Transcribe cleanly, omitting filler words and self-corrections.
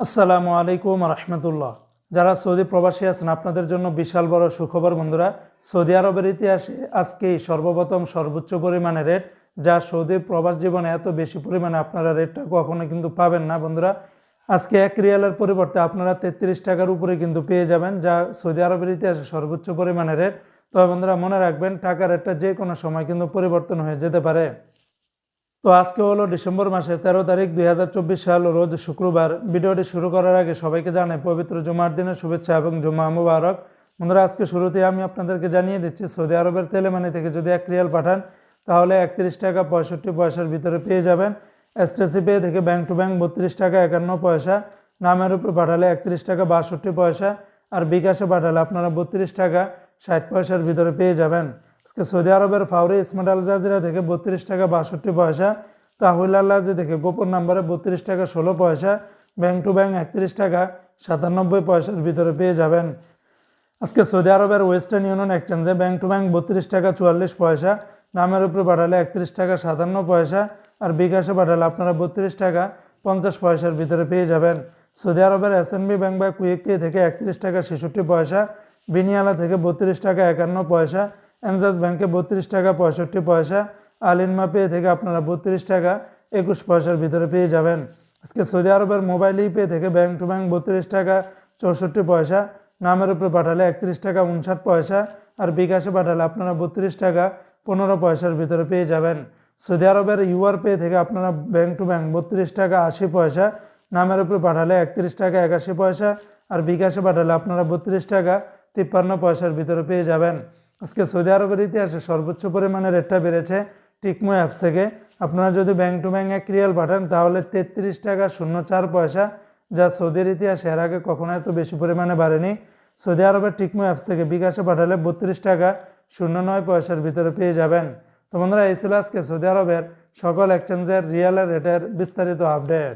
আসসালামু আলাইকুম রহমতুল্লাহ। যারা সৌদি প্রবাসী আছেন আপনাদের জন্য বিশাল বড় সুখবর বন্ধুরা। সৌদি আরবের ইতিহাসে আজকেই সর্বপ্রথম সর্বোচ্চ পরিমাণে রেট, যা সৌদির প্রবাস জীবনে এত বেশি পরিমাণে আপনারা রেটটা কখনো কিন্তু পাবেন না বন্ধুরা। আজকে 1 রিয়ালের পরিবর্তে আপনারা 33 টাকার উপরে কিন্তু পেয়ে যাবেন, যা সৌদি আরবের ইতিহাসে সর্বোচ্চ পরিমাণে রেট। তবে বন্ধুরা মনে রাখবেন, টাকার রেটটা যে কোনো সময় কিন্তু পরিবর্তন হয়ে যেতে পারে। তো আজকে হলো ডিসেম্বর মাসের 13 তারিখ 2024 সাল, রোজ শুক্রবার। ভিডিওটি শুরু করার আগে সবাইকে জানাই পবিত্র জুমার দিনের শুভেচ্ছা এবং জুমা মুবারক। বন্ধুরা আজকে শুরুতে আমি আপনাদেরকে জানিয়ে দিচ্ছি, সৌদি আরবের তেলেমানি থেকে যদি 1 রিয়াল পাঠান তাহলে 31 টাকা 65 পয়সার ভিতরে পেয়ে যাবেন। এসটিসি পে থেকে ব্যাংক টু ব্যাংক 32 টাকা 51 পয়সা, নামের উপর পাঠালে 31 টাকা 62 পয়সা, আর বিকাশে পাঠালে আপনারা 32 টাকা 60 পয়সার ভিতরে পেয়ে যাবেন। আজকে সৌদি আরবের ফাউরি স্মার্ট আল জাজিরা থেকে 32 টাকা 62 পয়সা, তাহুল আল্লাজি থেকে গোপন নাম্বারে 32 টাকা 16 পয়সা, ব্যাংক টু ব্যাংক 31 টাকা 97 পয়সার ভিতরে পেয়ে যাবেন। আজকে সৌদি আরবের ওয়েস্টার্ন ইউনিয়ন এক্সচেঞ্জে ব্যাংক টু ব্যাংক 32 টাকা 44 পয়সা, নামের উপরে পাঠালে 31 টাকা 57 পয়সা, আর বিকাশে পাঠালে আপনারা 32 টাকা 50 পয়সার ভিতরে পেয়ে যাবেন। সৌদি আরবের এসএনবি ব্যাংক বা কুইক পে থেকে 31 টাকা 66 পয়সা, বিনিয়ালা থেকে 32 টাকা 51 পয়সা, এনজাস ব্যাংকে 32 টাকা 65 পয়সা, আলিনমা পে থেকে আপনারা 32 টাকা 21 পয়সার ভিতরে পেয়ে যাবেন। আজকে সৌদি আরবের মোবাইল ই পে থেকে ব্যাংক টু ব্যাংক 32 টাকা 64 পয়সা, নামের উপরে পাঠালে 31 টাকা 59 পয়সা, আর বিকাশে পাঠালে আপনারা 32 টাকা 15 পয়সার ভিতরে পেয়ে যাবেন। সৌদি আরবের ইউআর পে থেকে আপনারা ব্যাংক টু ব্যাংক 32 টাকা 80 পয়সা, নামের উপরে পাঠালে 31 টাকা 81 পয়সা, আর বিকাশে পাঠালে আপনারা 32 টাকা 53 পয়সার ভিতরে পেয়ে যাবেন। আজকে সৌদি আরবের ইতিহাসে সর্বোচ্চ পরিমাণে রেটটা বেড়েছে টিকমো অ্যাপস থেকে। আপনারা যদি ব্যাংক টু ব্যাংক 1 রিয়াল পাঠান তাহলে 33 টাকা 04 পয়সা, যা সৌদির ইতিহাসে এর আগে কখনো এত বেশি পরিমাণে বাড়েনি। সৌদি আরবের টিকমো অ্যাপস থেকে বিকাশে পাঠালে 32 টাকা 09 পয়সার ভিতরে পেয়ে যাবেন। তো বন্ধুরা এই ছিল আজকে সৌদি আরবের সকল এক্সচেঞ্জের রিয়ালের রেটের বিস্তারিত আপডেট।